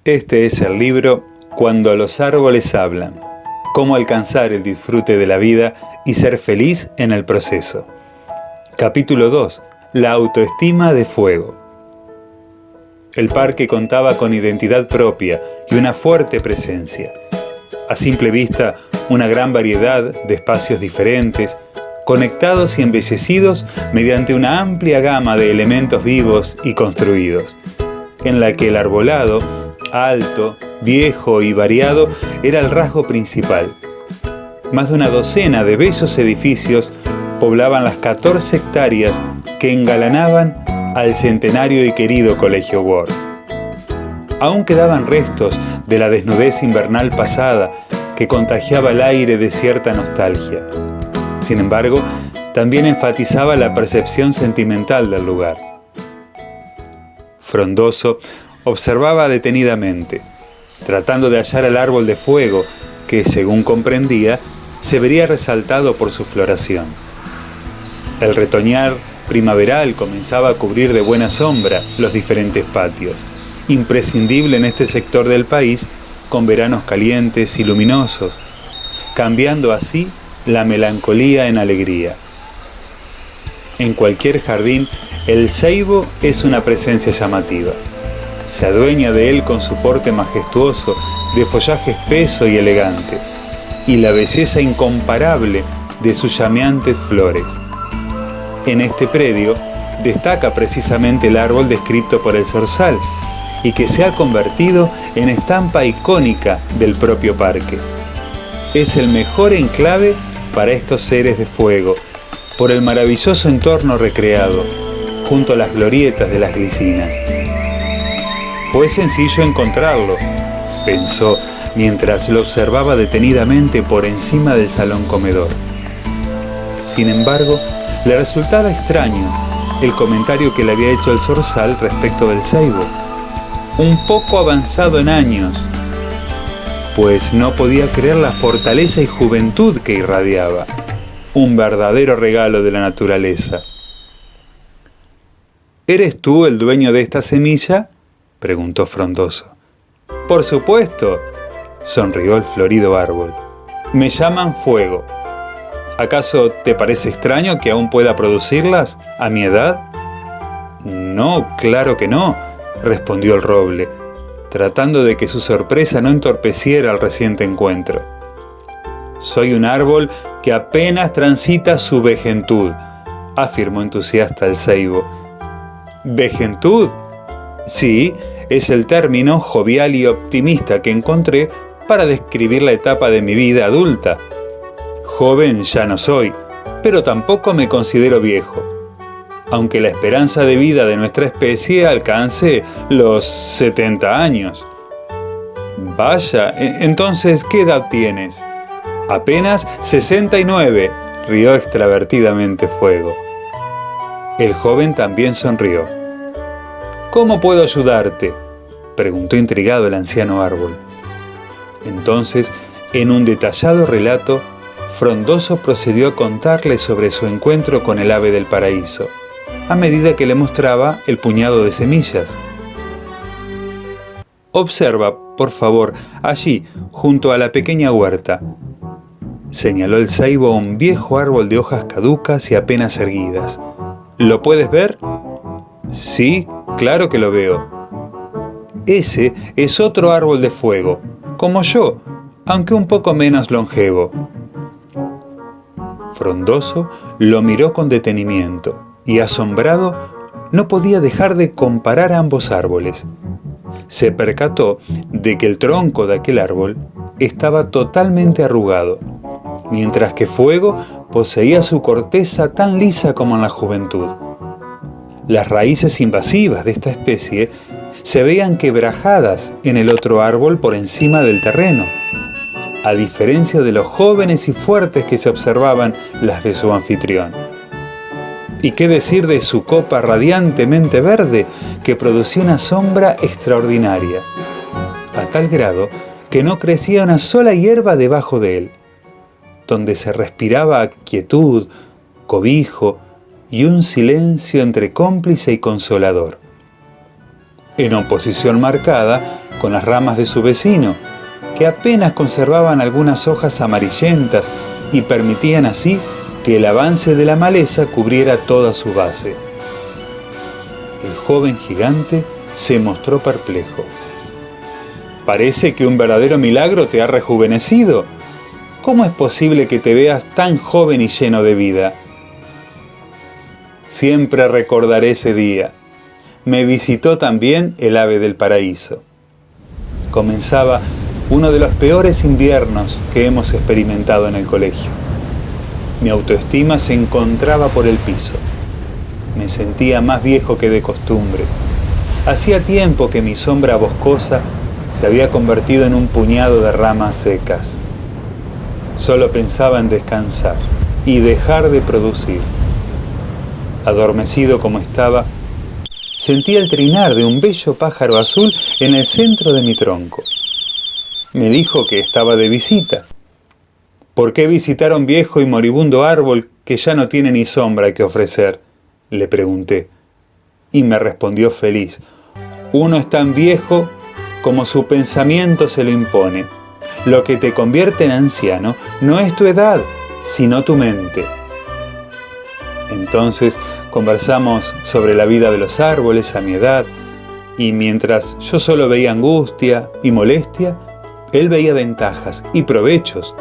Este es el libro Cuando los árboles hablan. Cómo alcanzar el disfrute de la vida y ser feliz en el proceso. Capítulo 2. La autoestima de fuego. El parque contaba con identidad propia y una fuerte presencia. A simple vista, una gran variedad de espacios diferentes, conectados y embellecidos mediante una amplia gama de elementos vivos y construidos, en la que el arbolado, alto, viejo y variado, era el rasgo principal. Más de una docena de bellos edificios poblaban las 14 hectáreas que engalanaban al centenario y querido Colegio Ward. Aún quedaban restos de la desnudez invernal pasada que contagiaba el aire de cierta nostalgia. Sin embargo, también enfatizaba la percepción sentimental del lugar. Frondoso observaba detenidamente, tratando de hallar el árbol de fuego que, según comprendía, se vería resaltado por su floración. El retoñar primaveral comenzaba a cubrir de buena sombra los diferentes patios, imprescindible en este sector del país con veranos calientes y luminosos, cambiando así la melancolía en alegría. En cualquier jardín, el ceibo es una presencia llamativa. Se adueña de él con su porte majestuoso, de follaje espeso y elegante, y la belleza incomparable de sus llameantes flores. En este predio destaca precisamente el árbol descrito por el zorzal y que se ha convertido en estampa icónica del propio parque. Es el mejor enclave para estos seres de fuego, por el maravilloso entorno recreado, junto a las glorietas de las glicinas. Fue sencillo encontrarlo, pensó mientras lo observaba detenidamente por encima del salón comedor. Sin embargo, le resultaba extraño el comentario que le había hecho el zorzal respecto del ceibo, un poco avanzado en años, pues no podía creer la fortaleza y juventud que irradiaba, un verdadero regalo de la naturaleza. ¿Eres tú el dueño de esta semilla?, preguntó Frondoso. Por supuesto, sonrió el florido árbol. Me llaman Fuego. ¿Acaso te parece extraño que aún pueda producirlas a mi edad? No, claro que no, respondió el roble, tratando de que su sorpresa no entorpeciera el reciente encuentro. Soy un árbol que apenas transita su vejentud, afirmó entusiasta el ceibo. ¿Vejentud? Sí, es el término jovial y optimista que encontré para describir la etapa de mi vida adulta. Joven ya no soy, pero tampoco me considero viejo, aunque la esperanza de vida de nuestra especie alcance los 70 años. Vaya, entonces, ¿qué edad tienes? Apenas 69, rió extravertidamente Fuego. El joven también sonrió. ¿Cómo puedo ayudarte?, preguntó intrigado el anciano árbol. Entonces, en un detallado relato, Frondoso procedió a contarle sobre su encuentro con el ave del paraíso, a medida que le mostraba el puñado de semillas. Observa, por favor, allí, junto a la pequeña huerta. Señaló el ceibo a un viejo árbol de hojas caducas y apenas erguidas. ¿Lo puedes ver? Sí, claro que lo veo. Ese es otro árbol de fuego, como yo, aunque un poco menos longevo. Frondoso lo miró con detenimiento y, asombrado, no podía dejar de comparar ambos árboles. Se percató de que el tronco de aquel árbol estaba totalmente arrugado, mientras que Fuego poseía su corteza tan lisa como en la juventud. Las raíces invasivas de esta especie se veían quebrajadas en el otro árbol por encima del terreno, a diferencia de los jóvenes y fuertes que se observaban las de su anfitrión. ¿Y qué decir de su copa radiantemente verde, que producía una sombra extraordinaria, a tal grado que no crecía una sola hierba debajo de él, donde se respiraba quietud, cobijo y un silencio entre cómplice y consolador? en oposición marcada con las ramas de su vecino, que apenas conservaban algunas hojas amarillentas y permitían así que el avance de la maleza cubriera toda su base. El joven gigante se mostró perplejo. «Parece que un verdadero milagro te ha rejuvenecido. ¿Cómo es posible que te veas tan joven y lleno de vida?» «Siempre recordaré ese día. Me visitó también el ave del paraíso». Comenzaba uno de los peores inviernos que hemos experimentado en el colegio. Mi autoestima se encontraba por el piso. Me sentía más viejo que de costumbre. Hacía tiempo que mi sombra boscosa se había convertido en un puñado de ramas secas. Solo pensaba en descansar y dejar de producir. Adormecido como estaba, sentí el trinar de un bello pájaro azul en el centro de mi tronco. Me dijo que estaba de visita. «¿Por qué visitar a un viejo y moribundo árbol que ya no tiene ni sombra que ofrecer?», le pregunté. Y me respondió feliz: «Uno es tan viejo como su pensamiento se lo impone. Lo que te convierte en anciano no es tu edad, sino tu mente». Entonces conversamos sobre la vida de los árboles a mi edad, y mientras yo solo veía angustia y molestia, él veía ventajas y provechos.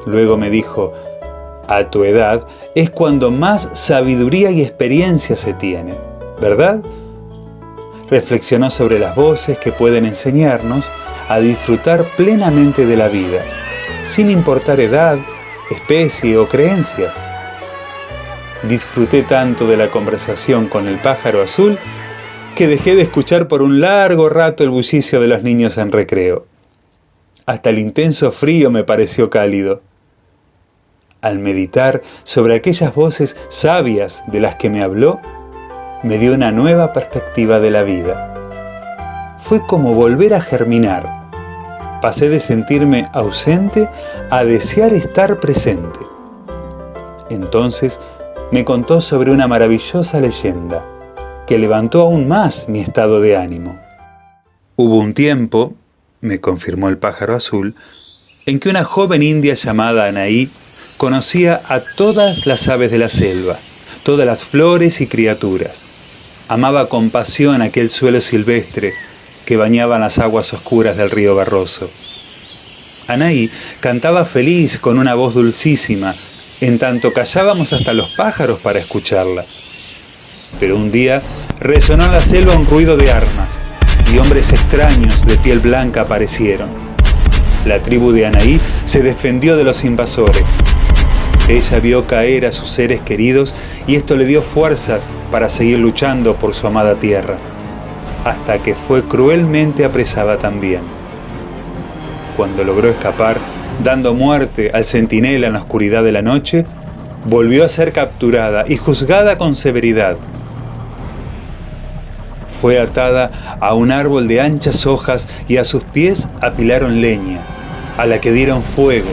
Luego me dijo: «A tu edad es cuando más sabiduría y experiencia se tiene, ¿verdad?». Reflexionó sobre las voces que pueden enseñarnos a disfrutar plenamente de la vida, sin importar edad, especie o creencias. Disfruté tanto de la conversación con el pájaro azul que dejé de escuchar por un largo rato el bullicio de los niños en recreo. Hasta el intenso frío me pareció cálido. Al meditar sobre aquellas voces sabias de las que me habló, me dio una nueva perspectiva de la vida. Fue como volver a germinar. Pasé de sentirme ausente a desear estar presente. Entonces me contó sobre una maravillosa leyenda que levantó aún más mi estado de ánimo. «Hubo un tiempo», me confirmó el pájaro azul, «en que una joven india llamada Anaí conocía a todas las aves de la selva, todas las flores y criaturas. Amaba con pasión aquel suelo silvestre que bañaba las aguas oscuras del río Barroso. Anaí cantaba feliz con una voz dulcísima, en tanto callábamos hasta los pájaros para escucharla. Pero un día resonó en la selva un ruido de armas, y hombres extraños de piel blanca aparecieron. La tribu de Anaí se defendió de los invasores. Ella vio caer a sus seres queridos y esto le dio fuerzas para seguir luchando por su amada tierra, hasta que fue cruelmente apresada también. Cuando logró escapar, dando muerte al centinela en la oscuridad de la noche, volvió a ser capturada y juzgada con severidad. Fue atada a un árbol de anchas hojas y a sus pies apilaron leña, a la que dieron fuego.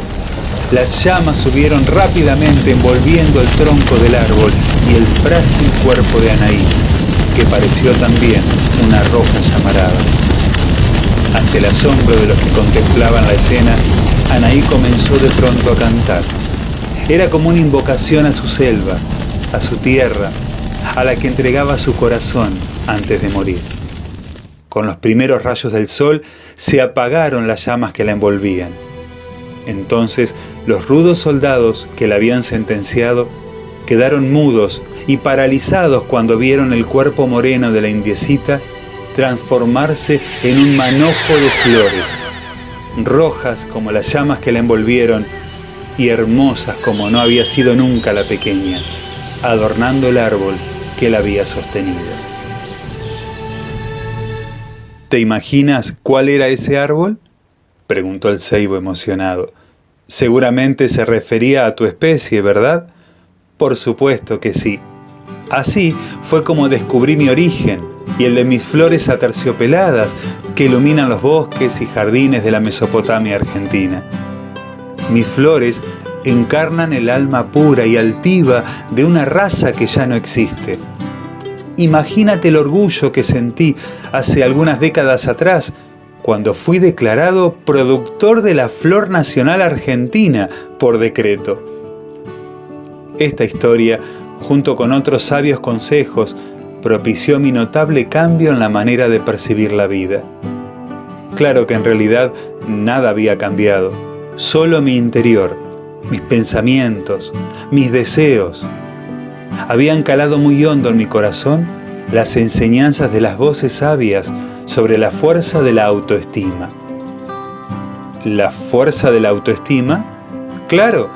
Las llamas subieron rápidamente envolviendo el tronco del árbol y el frágil cuerpo de Anaí, que pareció también una roja llamarada. Ante el asombro de los que contemplaban la escena, Anaí comenzó de pronto a cantar. Era como una invocación a su selva, a su tierra, a la que entregaba su corazón antes de morir. Con los primeros rayos del sol se apagaron las llamas que la envolvían. Entonces los rudos soldados que la habían sentenciado quedaron mudos y paralizados cuando vieron el cuerpo moreno de la indiecita transformarse en un manojo de flores, rojas como las llamas que la envolvieron y hermosas como no había sido nunca la pequeña, adornando el árbol que la había sostenido. ¿Te imaginas cuál era ese árbol?, preguntó el ceibo emocionado. Seguramente se refería a tu especie, ¿verdad? Por supuesto que sí. Así fue como descubrí mi origen y el de mis flores aterciopeladas que iluminan los bosques y jardines de la Mesopotamia argentina. Mis flores encarnan el alma pura y altiva de una raza que ya no existe. imagínate el orgullo que sentí hace algunas décadas atrás, cuando fui declarado productor de la flor nacional argentina por decreto. Esta historia, junto con otros sabios consejos, propició mi notable cambio en la manera de percibir la vida. Claro que en realidad nada había cambiado, solo mi interior, mis pensamientos, mis deseos. Habían calado muy hondo en mi corazón las enseñanzas de las voces sabias sobre la fuerza de la autoestima. ¿La fuerza de la autoestima? Claro,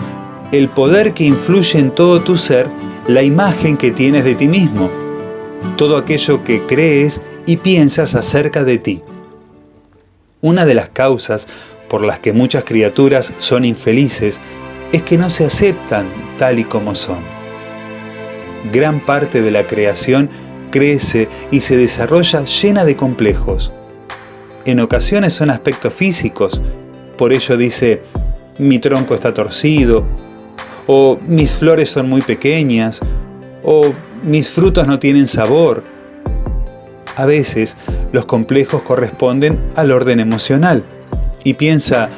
el poder que influye en todo tu ser, la imagen que tienes de ti mismo, todo aquello que crees y piensas acerca de ti. Una de las causas por las que muchas criaturas son infelices es que no se aceptan tal y como son. Gran parte de la creación crece y se desarrolla llena de complejos. En ocasiones son aspectos físicos, por ello dice, mi tronco está torcido, o mis flores son muy pequeñas, o mis frutos no tienen sabor. A veces los complejos corresponden al orden emocional y piensa,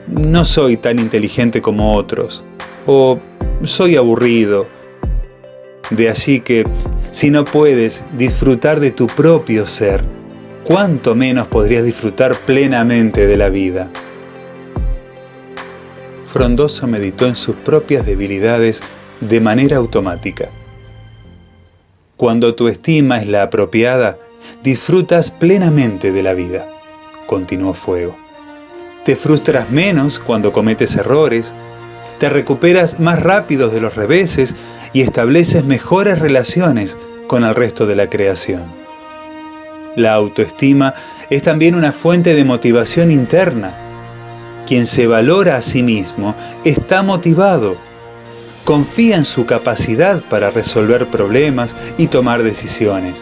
no soy tan inteligente como otros, o soy aburrido. De allí que, si no puedes disfrutar de tu propio ser, ¿cuánto menos podrías disfrutar plenamente de la vida? Frondoso meditó en sus propias debilidades de manera automática. Cuando tu estima es la apropiada, disfrutas plenamente de la vida, continuó Fuego. Te frustras menos cuando cometes errores, te recuperas más rápido de los reveses y estableces mejores relaciones con el resto de la creación. La autoestima es también una fuente de motivación interna. Quien se valora a sí mismo está motivado, confía en su capacidad para resolver problemas y tomar decisiones.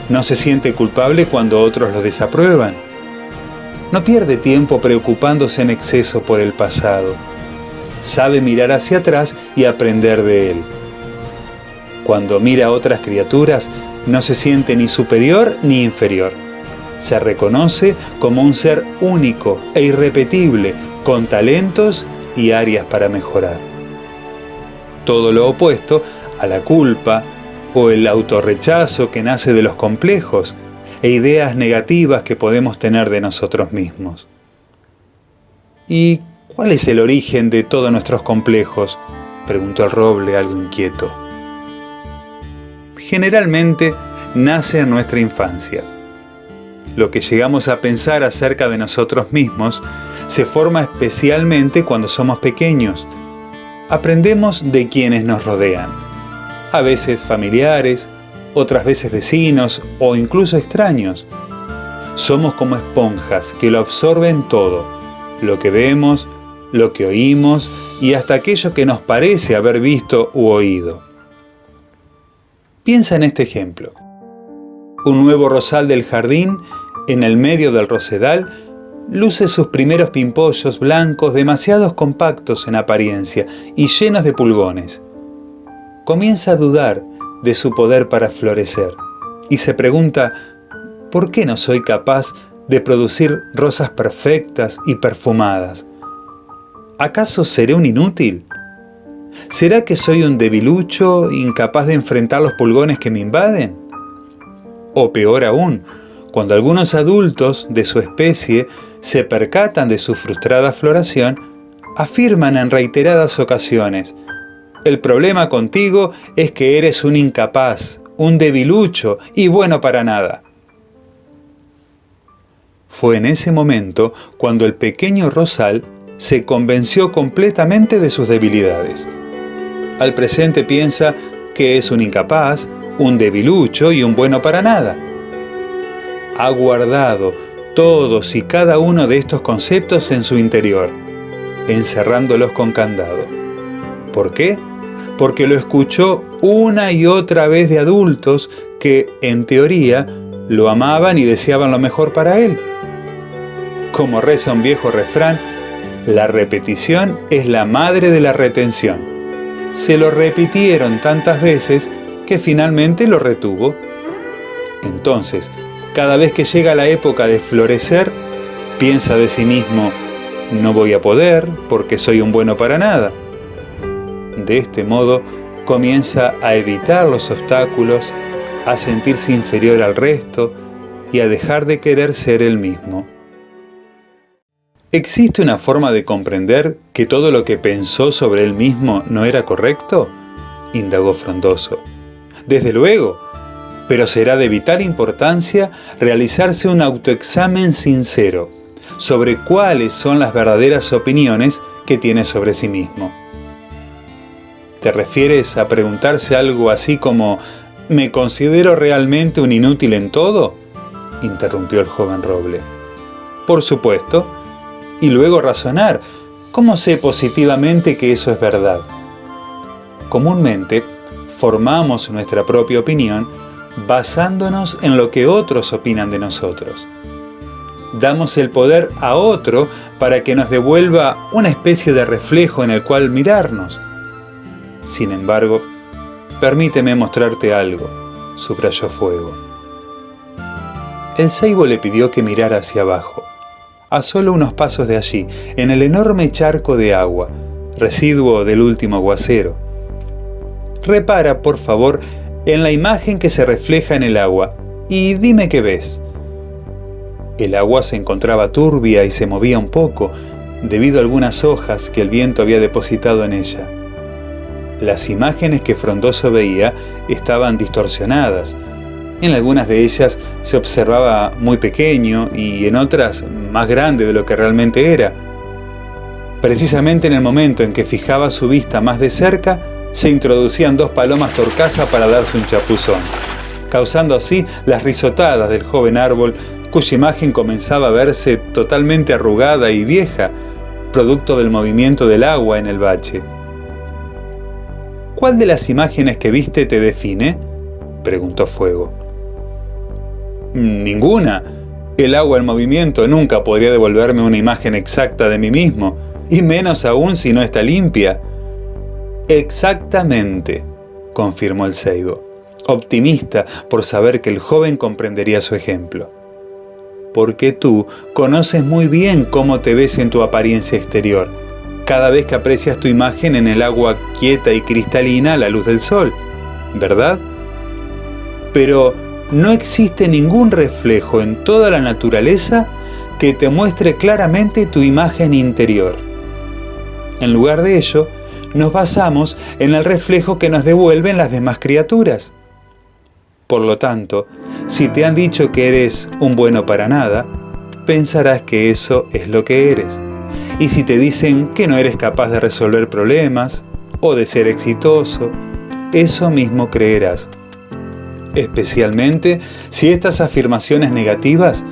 No se siente culpable cuando otros lo desaprueban. No pierde tiempo preocupándose en exceso por el pasado. Sabe mirar hacia atrás y aprender de él. Cuando mira a otras criaturas, no se siente ni superior ni inferior. Se reconoce como un ser único e irrepetible, con talentos y áreas para mejorar. Todo lo opuesto a la culpa o el autorrechazo que nace de los complejos e ideas negativas que podemos tener de nosotros mismos. ¿Y cuál es el origen de todos nuestros complejos?, preguntó el roble algo inquieto. Generalmente nace en nuestra infancia. Lo que llegamos a pensar acerca de nosotros mismos se forma especialmente cuando somos pequeños. Aprendemos de quienes nos rodean, a veces familiares, otras veces vecinos o incluso extraños. Somos como esponjas que lo absorben todo, lo que vemos, lo que oímos y hasta aquello que nos parece haber visto u oído. Piensa en este ejemplo. Un nuevo rosal del jardín, en el medio del rosedal, luce sus primeros pimpollos blancos demasiado compactos en apariencia y llenos de pulgones. Comienza a dudar de su poder para florecer y se pregunta, ¿por qué no soy capaz de producir rosas perfectas y perfumadas? ¿Acaso seré un inútil? ¿Será que soy un debilucho incapaz de enfrentar los pulgones que me invaden? O peor aún, cuando algunos adultos de su especie se percatan de su frustrada floración, afirman en reiteradas ocasiones, el problema contigo es que eres un incapaz, un debilucho y bueno para nada. Fue en ese momento cuando el pequeño rosal se convenció completamente de sus debilidades. Al presente piensa que es un incapaz, un debilucho y un bueno para nada. Ha guardado todos y cada uno de estos conceptos en su interior, encerrándolos con candado. ¿Por qué? Porque lo escuchó una y otra vez de adultos que, en teoría, lo amaban y deseaban lo mejor para él. Como reza un viejo refrán, la repetición es la madre de la retención. Se lo repitieron tantas veces que finalmente lo retuvo. Entonces, cada vez que llega la época de florecer, piensa de sí mismo: no voy a poder porque soy un bueno para nada. De este modo, comienza a evitar los obstáculos, a sentirse inferior al resto y a dejar de querer ser él mismo. ¿Existe una forma de comprender que todo lo que pensó sobre él mismo no era correcto?, indagó Frondoso. Desde luego, pero será de vital importancia realizarse un autoexamen sincero sobre cuáles son las verdaderas opiniones que tiene sobre sí mismo. ¿Te refieres a preguntarse algo así como ¿me considero realmente un inútil en todo?, interrumpió el joven roble. Por supuesto. Y luego razonar: ¿cómo sé positivamente que eso es verdad? Comúnmente, formamos nuestra propia opinión basándonos en lo que otros opinan de nosotros. Damos el poder a otro para que nos devuelva una especie de reflejo en el cual mirarnos. Sin embargo, permíteme mostrarte algo, subrayó Fuego. El ceibo le pidió que mirara hacia abajo, a solo unos pasos de allí, en el enorme charco de agua, residuo del último aguacero. Repara, por favor, en la imagen que se refleja en el agua y dime qué ves. El agua se encontraba turbia y se movía un poco, debido a algunas hojas que el viento había depositado en ella. Las imágenes que Frondoso veía estaban distorsionadas. En algunas de ellas se observaba muy pequeño y en otras más grande de lo que realmente era. Precisamente en el momento en que fijaba su vista más de cerca, se introducían 2 palomas torcaza para darse un chapuzón, causando así las risotadas del joven árbol, cuya imagen comenzaba a verse totalmente arrugada y vieja, producto del movimiento del agua en el bache. ¿Cuál de las imágenes que viste te define?, preguntó Fuego. Ninguna. El agua en movimiento nunca podría devolverme una imagen exacta de mí mismo, y menos aún si no está limpia. Exactamente, confirmó el ceibo, optimista por saber que el joven comprendería su ejemplo. Porque tú conoces muy bien cómo te ves en tu apariencia exterior, cada vez que aprecias tu imagen en el agua quieta y cristalina a la luz del sol, ¿verdad? Pero no existe ningún reflejo en toda la naturaleza que te muestre claramente tu imagen interior. En lugar de ello, nos basamos en el reflejo que nos devuelven las demás criaturas. Por lo tanto, si te han dicho que eres un bueno para nada, pensarás que eso es lo que eres. Y si te dicen que no eres capaz de resolver problemas o de ser exitoso, eso mismo creerás. Especialmente si estas afirmaciones negativas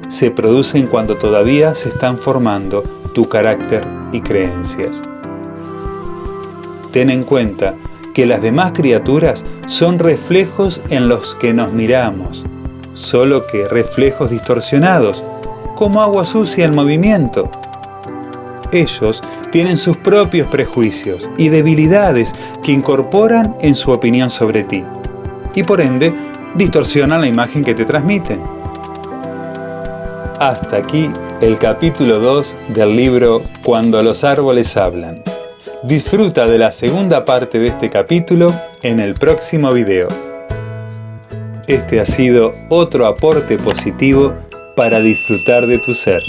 se producen cuando todavía se están formando tu carácter y creencias. Ten en cuenta que las demás criaturas son reflejos en los que nos miramos, solo que reflejos distorsionados, como agua sucia en movimiento. Ellos tienen sus propios prejuicios y debilidades que incorporan en su opinión sobre ti, y por ende distorsionan la imagen que te transmiten. Hasta aquí el capítulo 2 del libro Cuando los árboles hablan. Disfruta de la segunda parte de este capítulo en el próximo video. Este ha sido otro aporte positivo para disfrutar de tu ser.